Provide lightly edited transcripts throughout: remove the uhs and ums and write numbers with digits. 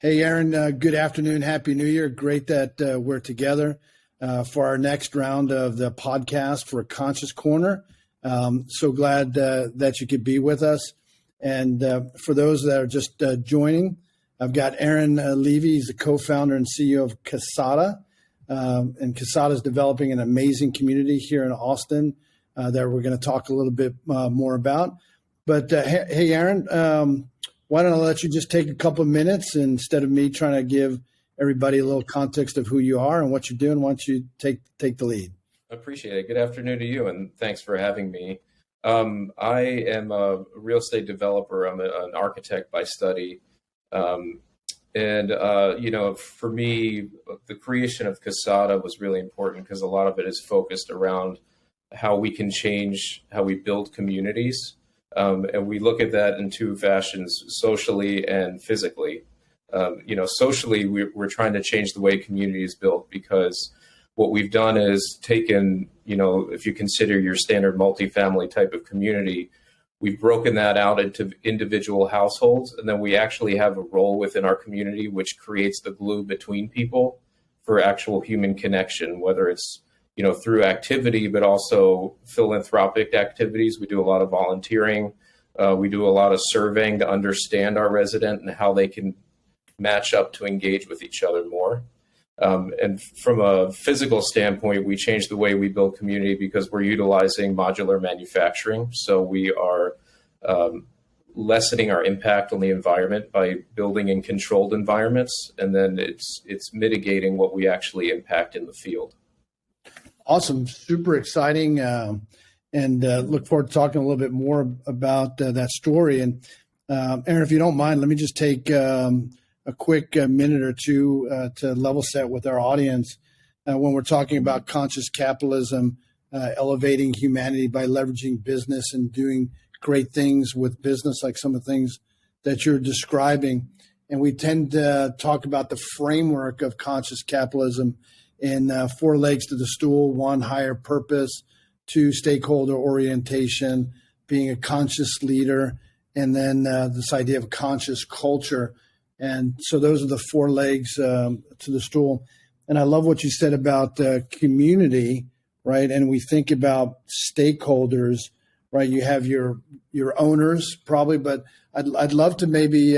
Hey, Aaron, good afternoon. Happy New Year. Great that we're together for our next round of the podcast for Conscious Corner. So glad that you could be with us. And for those that are just joining, I've got Aaron Levy. He's the co-founder and CEO of Casata. And Casata is developing an amazing community here in Austin that we're going to talk a little bit more about. But hey, Aaron, why don't I let you just take a couple of minutes, and instead of me trying to give everybody a little context of who you are and what you're doing, why don't you take the lead? I appreciate it. Good afternoon to you, and thanks for having me. I am a real estate developer. I'm an architect by study. For me, the creation of Casata was really important because a lot of it is focused around how we can change how we build communities. And we look at that in two fashions, socially and physically. Socially, we're trying to change the way community is built, because what we've done is taken, if you consider your standard multifamily type of community, we've broken that out into individual households. And then we actually have a role within our community, which creates the glue between people for actual human connection, whether it's through activity, but also philanthropic activities. We do a lot of volunteering. We do a lot of surveying to understand our resident and how they can match up to engage with each other more. And from a physical standpoint, we change the way we build community because we're utilizing modular manufacturing. So we are lessening our impact on the environment by building in controlled environments. And then it's mitigating what we actually impact in the field. Awesome. Super exciting. And look forward to talking a little bit more about that story. And Aaron, if you don't mind, let me just take a quick minute or two to level set with our audience when we're talking about conscious capitalism, elevating humanity by leveraging business and doing great things with business, like some of the things that you're describing. And we tend to talk about the framework of conscious capitalism in 4 legs to the stool: 1, higher purpose; 2, stakeholder orientation, being a conscious leader; and then this idea of conscious culture. And so those are the 4 legs to the stool. And I love what you said about community, right? And we think about stakeholders, right? You have your owners probably, but I'd love to maybe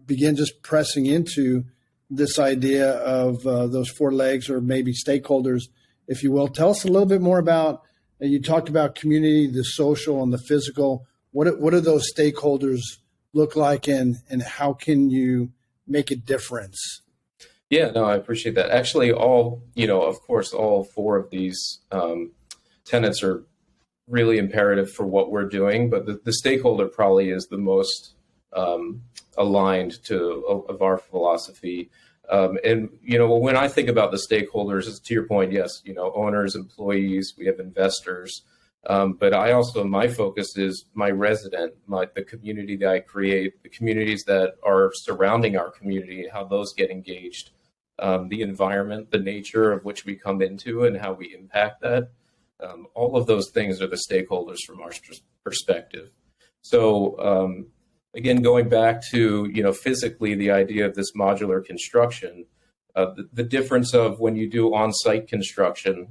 begin just pressing into this idea of those 4 legs, or maybe stakeholders, if you will. Tell us a little bit more about, you talked about community, the social and the physical. What do those stakeholders look like, and how can you make a difference? Yeah, no, I appreciate that. Actually, of course, all 4 of these tenets are really imperative for what we're doing, but the stakeholder probably is the most aligned of our philosophy. When I think about the stakeholders, to your point, yes, owners, employees, we have investors, but my focus is my resident, the community that I create, the communities that are surrounding our community, how those get engaged, the environment, the nature of which we come into, and how we impact that. All of those things are the stakeholders from our perspective. So, again, going back to, physically, the idea of this modular construction, the difference of when you do on-site construction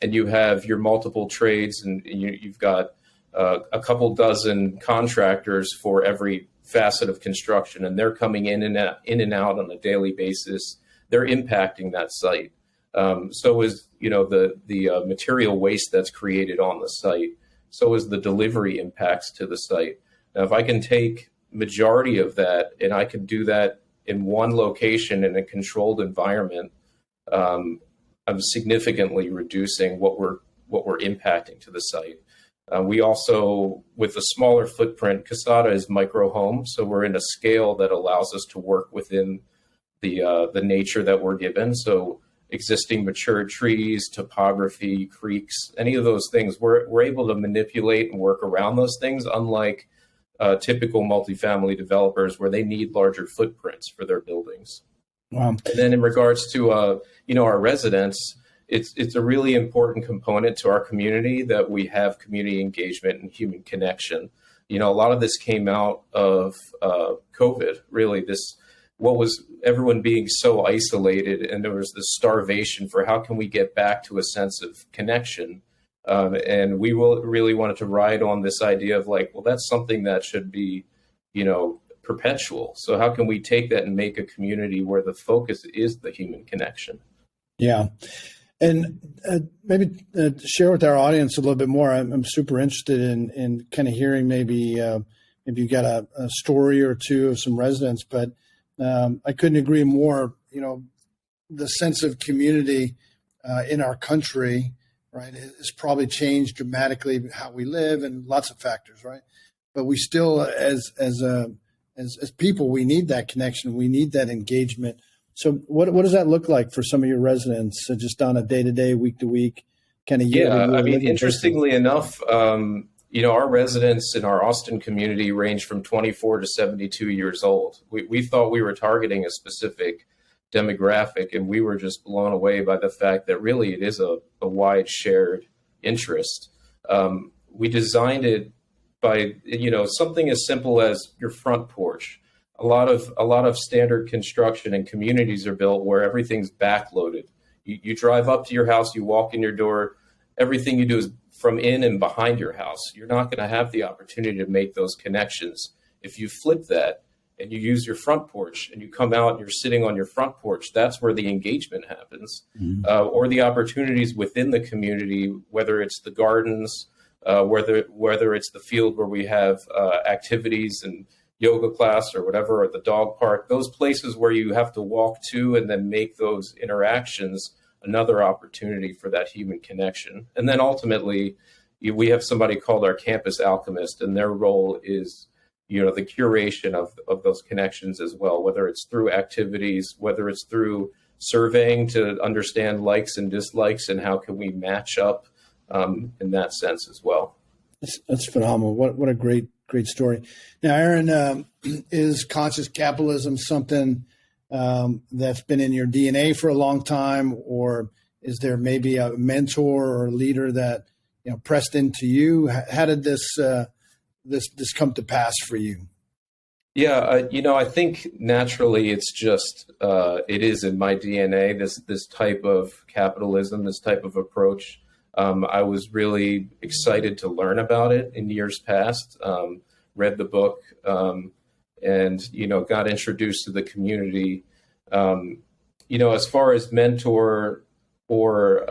and you have your multiple trades, and you've got a couple dozen contractors for every facet of construction, and they're coming in and out on a daily basis, they're impacting that site. So is, the material waste that's created on the site. So is the delivery impacts to the site. Now, if I can take majority of that, and I can do that in one location in a controlled environment, I'm significantly reducing what we're impacting to the site. We also, with a smaller footprint, Casata is micro home, so we're in a scale that allows us to work within the nature that we're given. So existing mature trees, topography, creeks, any of those things, we're able to manipulate and work around those things, unlike typical multifamily developers where they need larger footprints for their buildings. Wow. And then in regards to our residents, it's a really important component to our community that we have community engagement and human connection. A lot of this came out of COVID. Really, what was everyone being so isolated, and there was this starvation for how can we get back to a sense of connection. And we really wanted to ride on this idea of like, well, that's something that should be, perpetual. So how can we take that and make a community where the focus is the human connection? Yeah. And maybe share with our audience a little bit more. I'm super interested in kind of hearing maybe you got a story or two of some residents, but I couldn't agree more. The sense of community in our country, right, has probably changed dramatically how we live and lots of factors, right? But we still, as people, we need that connection. We need that engagement. So what does that look like for some of your residents, just on a day-to-day, week-to-week kind of year? Yeah, I mean, interestingly enough, our residents in our Austin community range from 24 to 72 years old. We thought we were targeting a specific demographic, and we were just blown away by the fact that really it is a wide shared interest. We designed it by, something as simple as your front porch. A lot of standard construction and communities are built where everything's backloaded. You drive up to your house, you walk in your door, everything you do is from in and behind your house. You're not going to have the opportunity to make those connections. If you flip that and you use your front porch and you come out and you're sitting on your front porch, that's where the engagement happens. Mm-hmm. Or the opportunities within the community, whether it's the gardens, whether it's the field where we have activities and yoga class or whatever, or the dog park, those places where you have to walk to and then make those interactions another opportunity for that human connection. And then ultimately, we have somebody called our campus alchemist, and their role is, the curation of those connections as well, whether it's through activities, whether it's through surveying to understand likes and dislikes, and how can we match up in that sense as well. That's phenomenal. What a great story. Now, Aaron, is conscious capitalism something that's been in your DNA for a long time, or is there maybe a mentor or leader that pressed into you? How did this come to pass for you? Yeah, I think naturally it's just it is in my DNA. This type of capitalism, this type of approach. I was really excited to learn about it in years past. Read the book, and got introduced to the community. As far as mentor or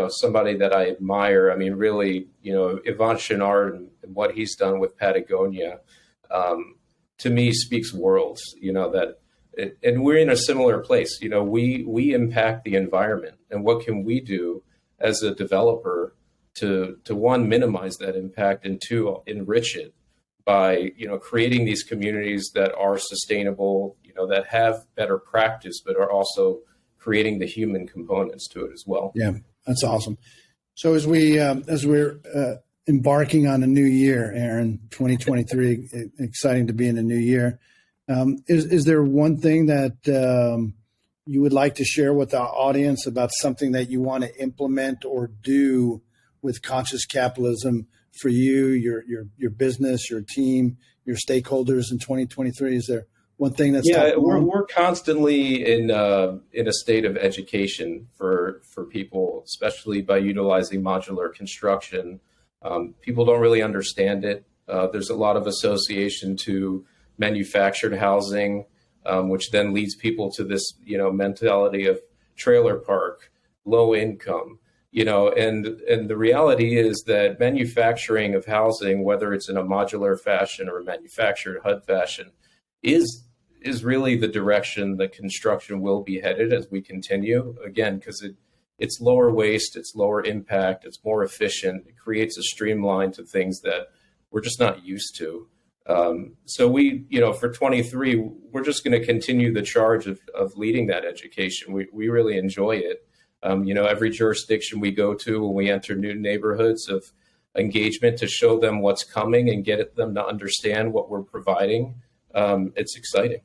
somebody that I admire, I mean, really, Yvon Chouinard and what he's done with Patagonia, to me speaks worlds. And we're in a similar place. We impact the environment, and what can we do as a developer to one, minimize that impact, and two, enrich it by creating these communities that are sustainable, that have better practice, but are also creating the human components to it as well. Yeah, that's awesome. So as we're embarking on a new year, Aaron, 2023, exciting to be in a new year. Is there one thing that you would like to share with our audience about something that you want to implement or do with conscious capitalism for you, your business, your team, your stakeholders in 2023? Is there one thing that's we're constantly in a state of education for people, especially by utilizing modular construction. People don't really understand it. There's a lot of association to manufactured housing, which then leads people to this mentality of trailer park, low income. And the reality is that manufacturing of housing, whether it's in a modular fashion or a manufactured HUD fashion, is really the direction that construction will be headed as we continue. Again, because it's lower waste, it's lower impact, it's more efficient. It creates a streamline to things that we're just not used to. So we, for 23, we're just going to continue the charge of leading that education. We really enjoy it. Every jurisdiction we go to, when we enter new neighborhoods, of engagement to show them what's coming and get them to understand what we're providing. It's exciting.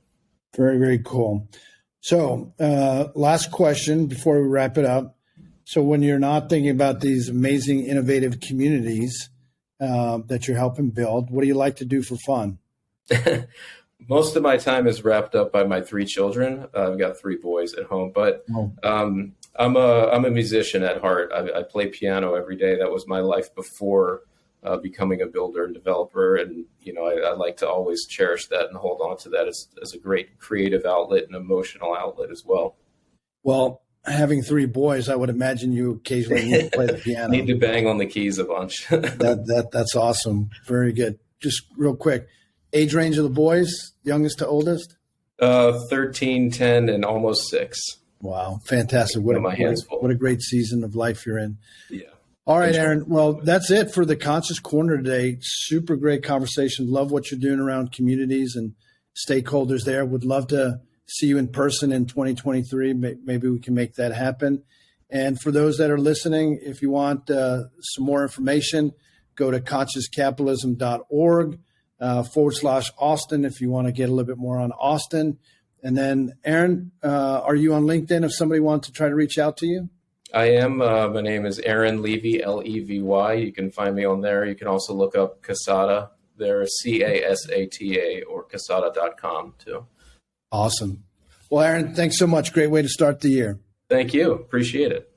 Very, very cool. So last question before we wrap it up. So when you're not thinking about these amazing, innovative communities that you're helping build, what do you like to do for fun? Most of my time is wrapped up by my three children. I've got three boys at home, but Oh, I'm a musician at heart. I play piano every day. That was my life before becoming a builder and developer. And, I like to always cherish that and hold on to that as a great creative outlet and emotional outlet as well. well, having three boys, I would imagine you occasionally need to play the piano. Need to bang on the keys a bunch. That's awesome. Very good. Just real quick, age range of the boys, youngest to oldest? 13, 10, and almost 6. Wow, fantastic. What a great season of life you're in. Yeah. All right, Aaron. Well, that's it for the Conscious Corner today. Super great conversation. Love what you're doing around communities and stakeholders there. Would love to see you in person in 2023. Maybe we can make that happen. And for those that are listening, if you want some more information, go to consciouscapitalism.org /Austin if you want to get a little bit more on Austin. And then, Aaron, are you on LinkedIn if somebody wants to try to reach out to you? I am. My name is Aaron Levy, Levy. You can find me on there. You can also look up Casata. There, CASATA, or Casata.com too. Awesome. Well, Aaron, thanks so much. Great way to start the year. Thank you. Appreciate it.